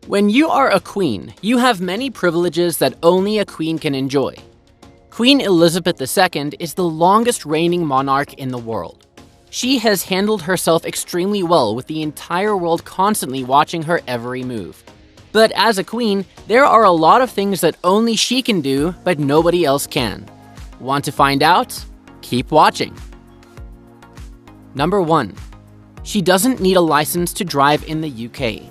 When you are a queen, you have many privileges that only a queen can enjoy. Queen Elizabeth II is the longest reigning monarch in the world. She has handled herself extremely well, with the entire world constantly watching her every move. But as a queen, there are a lot of things that only she can do, but nobody else can. Want to find out? Keep watching. Number 1. She doesn't need a license to drive in the UK.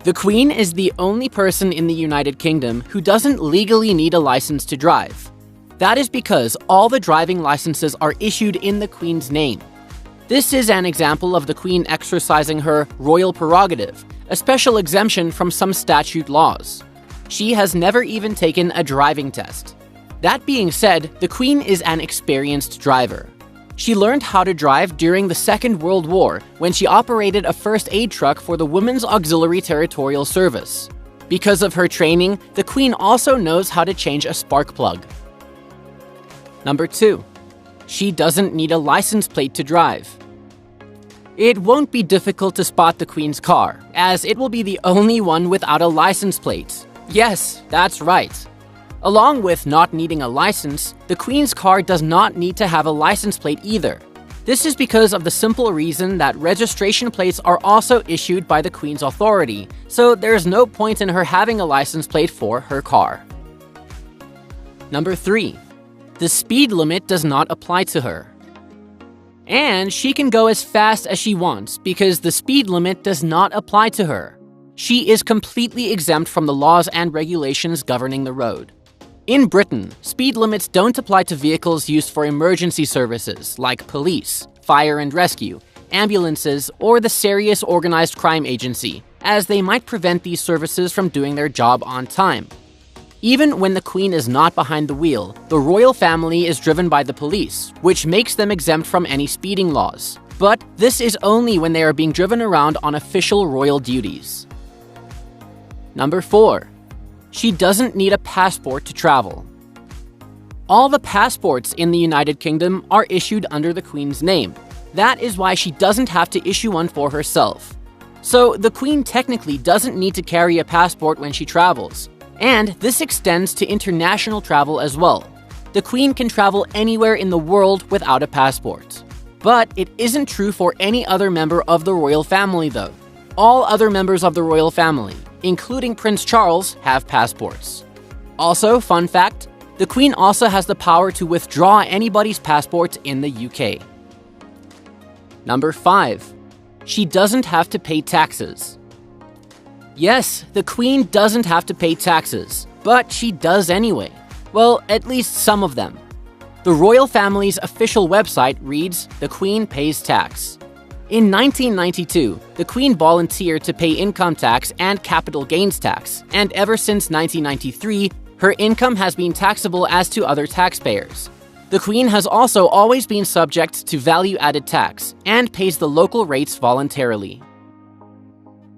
The Queen is the only person in the United Kingdom who doesn't legally need a license to drive. That is because all the driving licenses are issued in the Queen's name. This is an example of the Queen exercising her royal prerogative, a special exemption from some statute laws. She has never even taken a driving test. That being said, the Queen is an experienced driver. She learned how to drive during the Second World War when she operated a first aid truck for the Women's Auxiliary Territorial Service. Because of her training, the Queen also knows how to change a spark plug. Number 2. She doesn't need a license plate to drive. It won't be difficult to spot the Queen's car, as it will be the only one without a license plate. Yes, that's right. Along with not needing a license, the Queen's car does not need to have a license plate either. This is because of the simple reason that registration plates are also issued by the Queen's authority, so there's no point in her having a license plate for her car. Number 3. The speed limit does not apply to her. And she can go as fast as she wants because the speed limit does not apply to her. She is completely exempt from the laws and regulations governing the road. In Britain, speed limits don't apply to vehicles used for emergency services like police, fire and rescue, ambulances, or the Serious Organized Crime Agency, as they might prevent these services from doing their job on time. Even when the Queen is not behind the wheel, the royal family is driven by the police, which makes them exempt from any speeding laws. But this is only when they are being driven around on official royal duties. Number 4. She doesn't need a passport to travel. All the passports in the United Kingdom are issued under the Queen's name. That is why she doesn't have to issue one for herself. So the Queen technically doesn't need to carry a passport when she travels. And this extends to international travel as well. The Queen can travel anywhere in the world without a passport. But it isn't true for any other member of the royal family though. All other members of the royal family, including Prince Charles, have passports. Also, fun fact, the Queen also has the power to withdraw anybody's passport in the UK. Number 5. She doesn't have to pay taxes. Yes, the Queen doesn't have to pay taxes, but she does anyway. Well, at least some of them. The royal family's official website reads, "The Queen pays tax." In 1992, the Queen volunteered to pay income tax and capital gains tax, and ever since 1993, her income has been taxable as to other taxpayers. The Queen has also always been subject to value-added tax and pays the local rates voluntarily.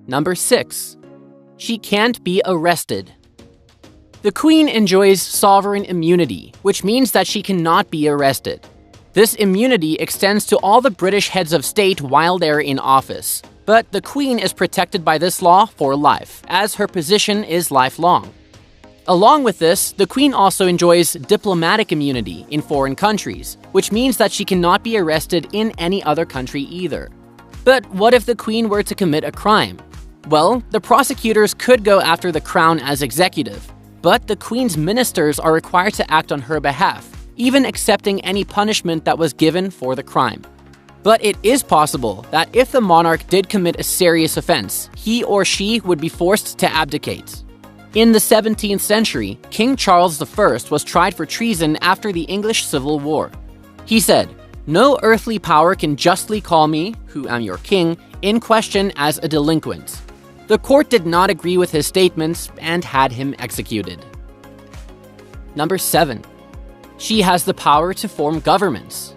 Number 6. She can't be arrested. The Queen enjoys sovereign immunity, which means that she cannot be arrested. This immunity extends to all the British heads of state while they're in office. But the Queen is protected by this law for life, as her position is lifelong. Along with this, the Queen also enjoys diplomatic immunity in foreign countries, which means that she cannot be arrested in any other country either. But what if the Queen were to commit a crime? Well, the prosecutors could go after the Crown as executive, but the Queen's ministers are required to act on her behalf, even accepting any punishment that was given for the crime. But it is possible that if the monarch did commit a serious offense, he or she would be forced to abdicate. In the 17th century, King Charles I was tried for treason after the English Civil War. He said, "No earthly power can justly call me, who am your king, in question as a delinquent." The court did not agree with his statements and had him executed. Number 7. She has the power to form governments.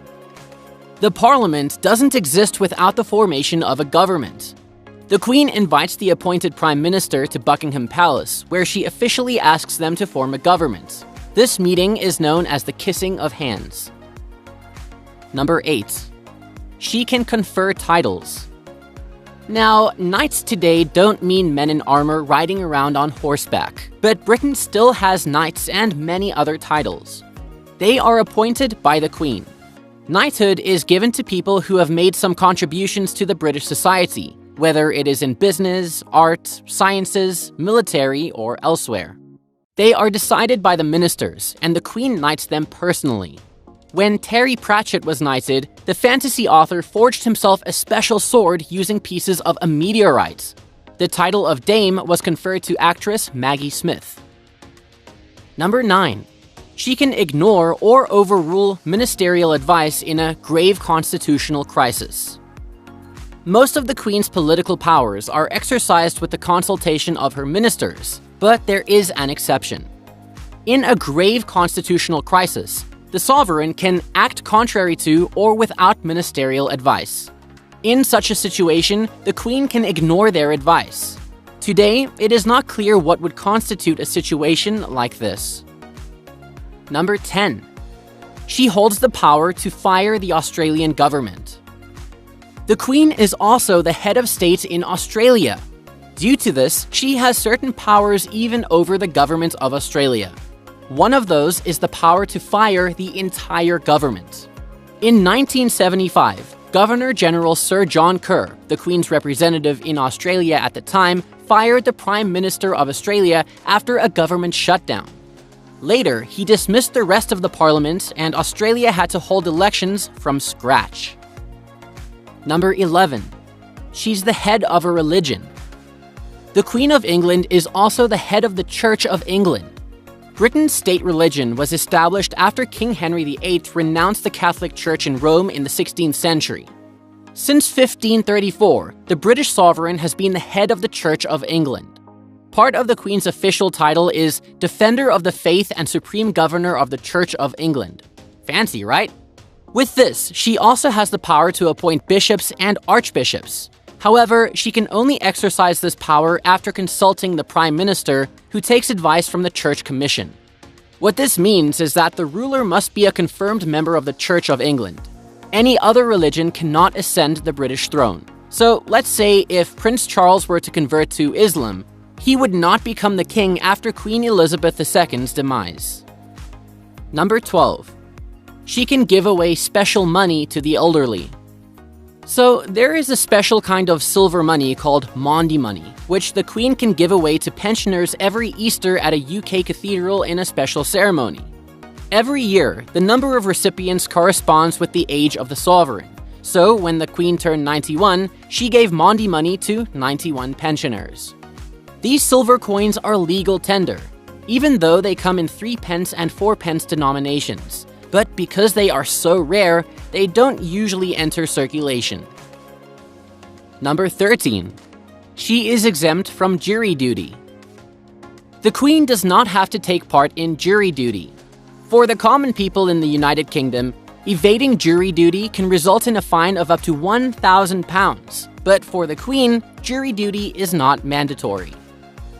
The Parliament doesn't exist without the formation of a government. The Queen invites the appointed Prime Minister to Buckingham Palace, where she officially asks them to form a government. This meeting is known as the kissing of hands. Number 8. She can confer titles. Now, knights today don't mean men in armor riding around on horseback, but Britain still has knights and many other titles. They are appointed by the Queen. Knighthood is given to people who have made some contributions to the British society, whether it is in business, art, sciences, military, or elsewhere. They are decided by the ministers, and the Queen knights them personally. When Terry Pratchett was knighted, the fantasy author forged himself a special sword using pieces of a meteorite. The title of Dame was conferred to actress Maggie Smith. Number 9. She can ignore or overrule ministerial advice in a grave constitutional crisis. Most of the Queen's political powers are exercised with the consultation of her ministers, but there is an exception. In a grave constitutional crisis, the sovereign can act contrary to or without ministerial advice. In such a situation, the Queen can ignore their advice. Today, it is not clear what would constitute a situation like this. Number 10. She holds the power to fire the Australian government. The Queen is also the head of state in Australia. Due to this, she has certain powers even over the government of Australia. One of those is the power to fire the entire government. In 1975, Governor-General Sir John Kerr, the Queen's representative in Australia at the time, fired the Prime Minister of Australia after a government shutdown. Later, he dismissed the rest of the Parliament, and Australia had to hold elections from scratch. Number 11. She's the head of a religion. The Queen of England is also the head of the Church of England. Britain's state religion was established after King Henry VIII renounced the Catholic Church in Rome in the 16th century. Since 1534, the British sovereign has been the head of the Church of England. Part of the Queen's official title is Defender of the Faith and Supreme Governor of the Church of England. Fancy, right? With this, she also has the power to appoint bishops and archbishops. However, she can only exercise this power after consulting the Prime Minister, who takes advice from the Church Commission. What this means is that the ruler must be a confirmed member of the Church of England. Any other religion cannot ascend the British throne. So, let's say if Prince Charles were to convert to Islam, he would not become the king after Queen Elizabeth II's demise. Number 12. She can give away special money to the elderly. So, there is a special kind of silver money called Maundy money, which the Queen can give away to pensioners every Easter at a UK cathedral in a special ceremony. Every year, the number of recipients corresponds with the age of the sovereign. So, when the Queen turned 91, she gave Maundy money to 91 pensioners. These silver coins are legal tender, even though they come in 3p and 4p denominations. But because they are so rare, they don't usually enter circulation. Number 13. She is exempt from jury duty. The Queen does not have to take part in jury duty. For the common people in the United Kingdom, evading jury duty can result in a fine of up to £1,000, but for the Queen, jury duty is not mandatory.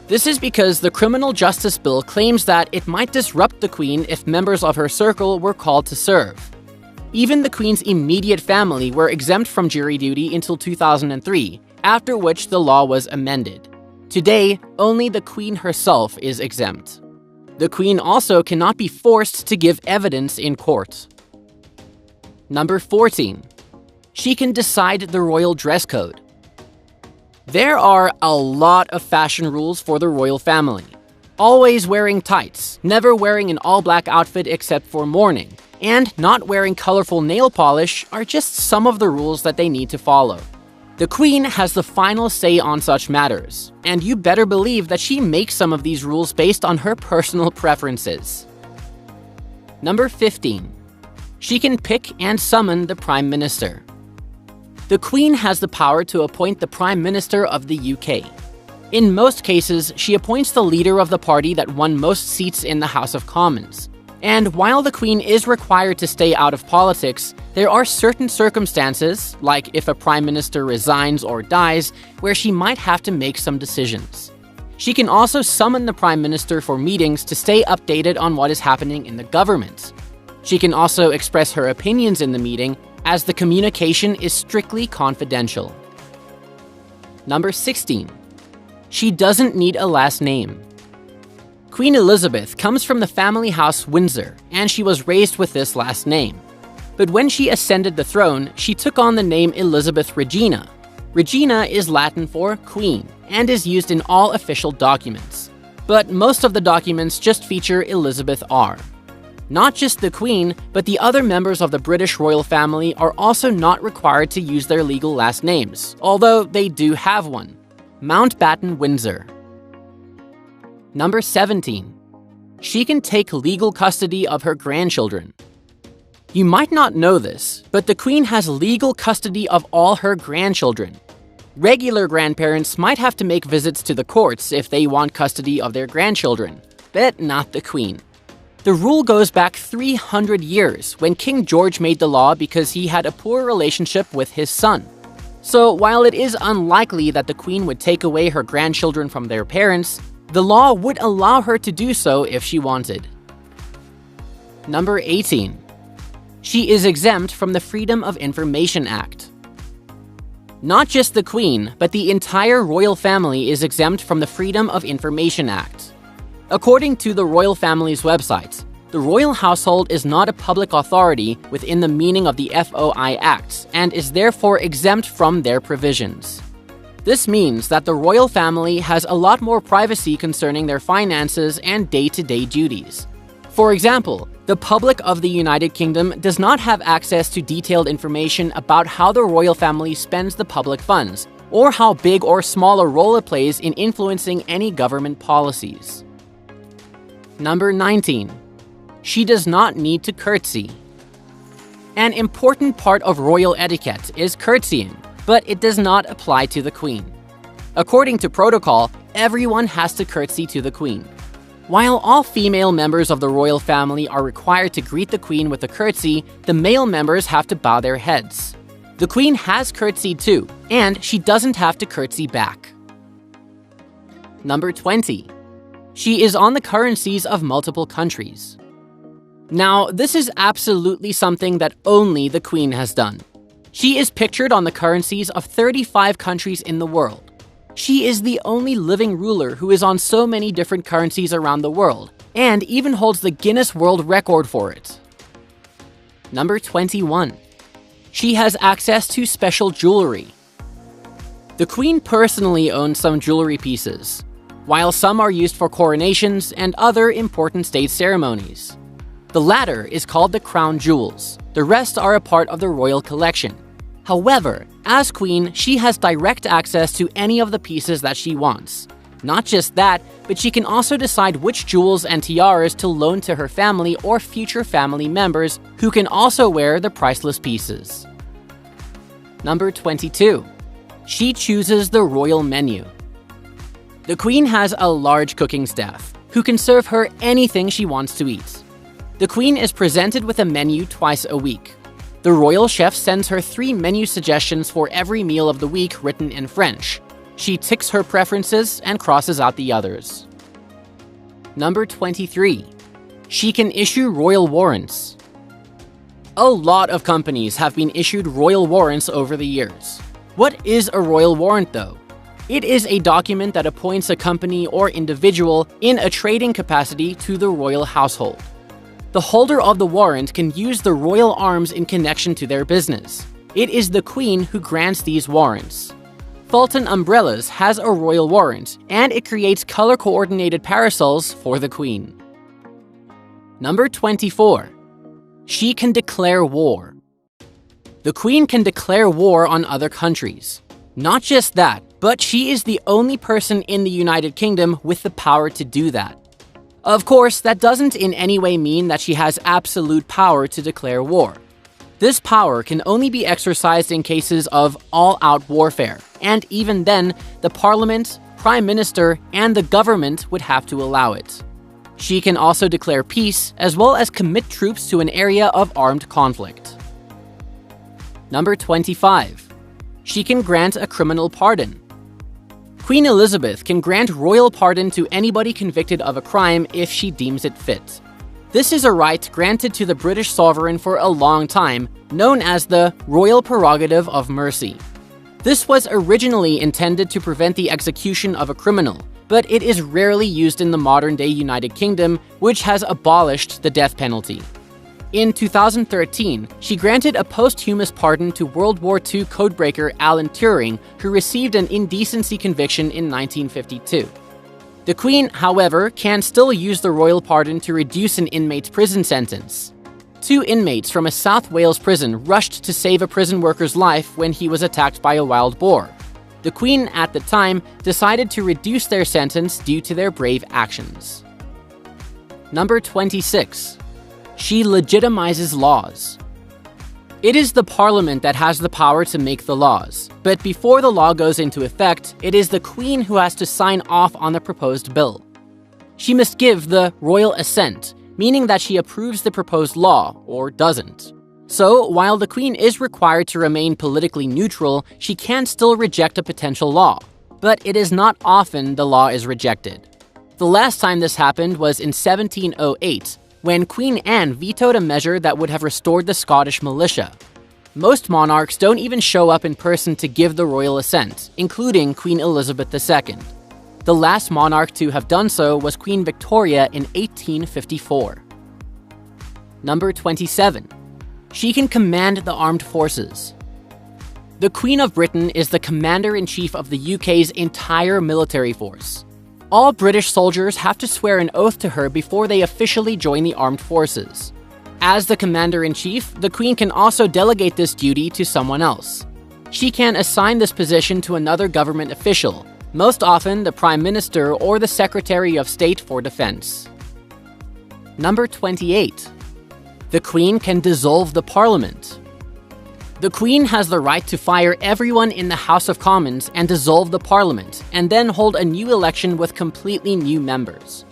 This is because the Criminal Justice Bill claims that it might disrupt the Queen if members of her circle were called to serve. Even the Queen's immediate family were exempt from jury duty until 2003, after which the law was amended. Today, only the Queen herself is exempt. The Queen also cannot be forced to give evidence in court. Number 14. She can decide the royal dress code. There are a lot of fashion rules for the royal family. Always wearing tights, never wearing an all-black outfit except for mourning, and not wearing colorful nail polish are just some of the rules that they need to follow. The Queen has the final say on such matters, and you better believe that she makes some of these rules based on her personal preferences. Number 15. She can pick and summon the Prime Minister. The Queen has the power to appoint the Prime Minister of the UK. In most cases, she appoints the leader of the party that won most seats in the House of Commons. And while the Queen is required to stay out of politics, there are certain circumstances, like if a Prime Minister resigns or dies, where she might have to make some decisions. She can also summon the Prime Minister for meetings to stay updated on what is happening in the government. She can also express her opinions in the meeting, as the communication is strictly confidential. Number 16. She doesn't need a last name. Queen Elizabeth comes from the family house Windsor, and she was raised with this last name. But when she ascended the throne, she took on the name Elizabeth Regina. Regina is Latin for queen, and is used in all official documents. But most of the documents just feature Elizabeth R. Not just the Queen, but the other members of the British royal family are also not required to use their legal last names, although they do have one: Mountbatten Windsor. Number 17. She can take legal custody of her grandchildren. You might not know this, but the Queen has legal custody of all her grandchildren. Regular grandparents might have to make visits to the courts if they want custody of their grandchildren, but not the Queen. The rule goes back 300 years when King George made the law because he had a poor relationship with his son. So while it is unlikely that the Queen would take away her grandchildren from their parents, the law would allow her to do so if she wanted. Number 18. She is exempt from the Freedom of Information Act. Not just the Queen, but the entire royal family is exempt from the Freedom of Information Act. According to the royal family's website, the royal household is not a public authority within the meaning of the FOI Act and is therefore exempt from their provisions. This means that the royal family has a lot more privacy concerning their finances and day-to-day duties. For example, the public of the United Kingdom does not have access to detailed information about how the royal family spends the public funds, or how big or small a role it plays in influencing any government policies. Number 19. She does not need to curtsy. An important part of royal etiquette is curtsying, but it does not apply to the Queen. According to protocol, everyone has to curtsy to the Queen. While all female members of the royal family are required to greet the Queen with a curtsy, the male members have to bow their heads. The Queen has curtsied too, and she doesn't have to curtsy back. Number 20. She is on the currencies of multiple countries. Now, this is absolutely something that only the Queen has done. She is pictured on the currencies of 35 countries in the world. She is the only living ruler who is on so many different currencies around the world, and even holds the Guinness World Record for it. Number 21. She has access to special jewelry. The Queen personally owns some jewelry pieces, while some are used for coronations and other important state ceremonies. The latter is called the crown jewels. The rest are a part of the royal collection. However, as Queen, she has direct access to any of the pieces that she wants. Not just that, but she can also decide which jewels and tiaras to loan to her family or future family members who can also wear the priceless pieces. Number 22. She chooses the royal menu. The Queen has a large cooking staff who can serve her anything she wants to eat. The Queen is presented with a menu twice a week. The royal chef sends her 3 menu suggestions for every meal of the week written in French. She ticks her preferences and crosses out the others. Number 23. She can issue royal warrants. A lot of companies have been issued royal warrants over the years. What is a royal warrant, though? It is a document that appoints a company or individual in a trading capacity to the royal household. The holder of the warrant can use the royal arms in connection to their business. It is the Queen who grants these warrants. Fulton Umbrellas has a royal warrant, and it creates color-coordinated parasols for the Queen. Number 24. She can declare war. The Queen can declare war on other countries. Not just that, but she is the only person in the United Kingdom with the power to do that. Of course, that doesn't in any way mean that she has absolute power to declare war. This power can only be exercised in cases of all-out warfare, and even then, the Parliament, Prime Minister, and the government would have to allow it. She can also declare peace, as well as commit troops to an area of armed conflict. Number 25. She can grant a criminal pardon. Queen Elizabeth can grant royal pardon to anybody convicted of a crime if she deems it fit. This is a right granted to the British sovereign for a long time, known as the Royal Prerogative of Mercy. This was originally intended to prevent the execution of a criminal, but it is rarely used in the modern-day United Kingdom, which has abolished the death penalty. In 2013, she granted a posthumous pardon to World War II codebreaker Alan Turing, who received an indecency conviction in 1952. The Queen, however, can still use the royal pardon to reduce an inmate's prison sentence. 2 inmates from a South Wales prison rushed to save a prison worker's life when he was attacked by a wild boar. The Queen, at the time, decided to reduce their sentence due to their brave actions. Number 26. She legitimizes laws. It is the Parliament that has the power to make the laws, but before the law goes into effect, it is the Queen who has to sign off on the proposed bill. She must give the royal assent, meaning that she approves the proposed law, or doesn't. So, while the Queen is required to remain politically neutral, she can still reject a potential law. But it is not often the law is rejected. The last time this happened was in 1708, when Queen Anne vetoed a measure that would have restored the Scottish militia. Most monarchs don't even show up in person to give the royal assent, including Queen Elizabeth II. The last monarch to have done so was Queen Victoria in 1854. Number 27. She can command the armed forces. The Queen of Britain is the Commander-in-Chief of the UK's entire military force. All British soldiers have to swear an oath to her before they officially join the armed forces. As the Commander-in-Chief, the Queen can also delegate this duty to someone else. She can assign this position to another government official, most often the Prime Minister or the Secretary of State for Defense. Number 28. The Queen can dissolve the Parliament. The Queen has the right to fire everyone in the House of Commons and dissolve the Parliament, and then hold a new election with completely new members.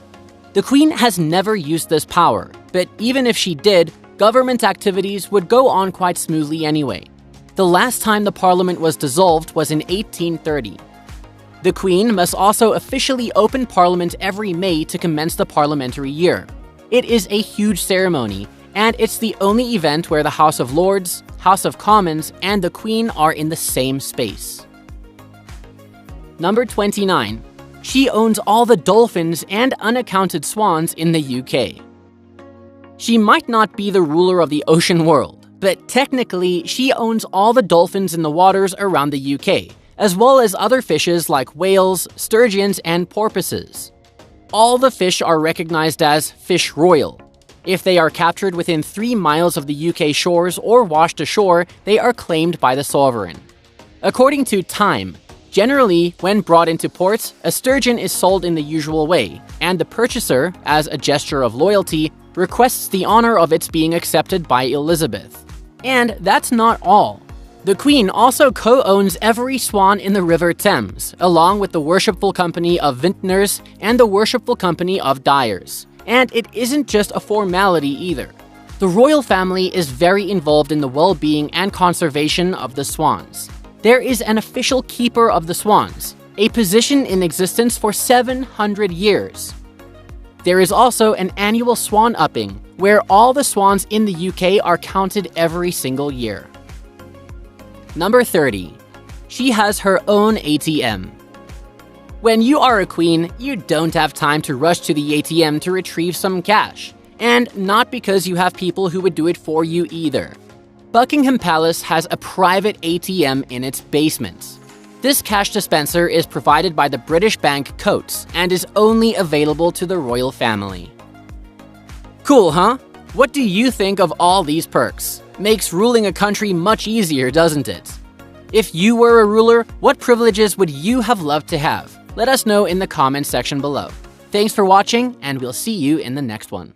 The Queen has never used this power, but even if she did, government activities would go on quite smoothly anyway. The last time the Parliament was dissolved was in 1830. The Queen must also officially open Parliament every May to commence the parliamentary year. It is a huge ceremony, and it's the only event where the House of Lords, House of Commons, and the Queen are in the same space. Number 29. She owns all the dolphins and unaccounted swans in the UK. She might not be the ruler of the ocean world, but technically she owns all the dolphins in the waters around the UK, as well as other fishes like whales, sturgeons, and porpoises. All the fish are recognized as fish royal. If they are captured within 3 miles of the UK shores or washed ashore, they are claimed by the sovereign. According to Time, generally, when brought into port, a sturgeon is sold in the usual way, and the purchaser, as a gesture of loyalty, requests the honor of its being accepted by Elizabeth. And that's not all. The Queen also co-owns every swan in the River Thames, along with the Worshipful Company of Vintners and the Worshipful Company of Dyers. And it isn't just a formality either. The royal family is very involved in the well-being and conservation of the swans. There is an official keeper of the swans, a position in existence for 700 years. There is also an annual swan upping, where all the swans in the UK are counted every single year. Number 30. She has her own ATM. When you are a queen, you don't have time to rush to the ATM to retrieve some cash. And not because you have people who would do it for you either. Buckingham Palace has a private ATM in its basement. This cash dispenser is provided by the British bank Coates and is only available to the royal family. Cool, huh? What do you think of all these perks? Makes ruling a country much easier, doesn't it? If you were a ruler, what privileges would you have loved to have? Let us know in the comments section below. Thanks for watching, and we'll see you in the next one.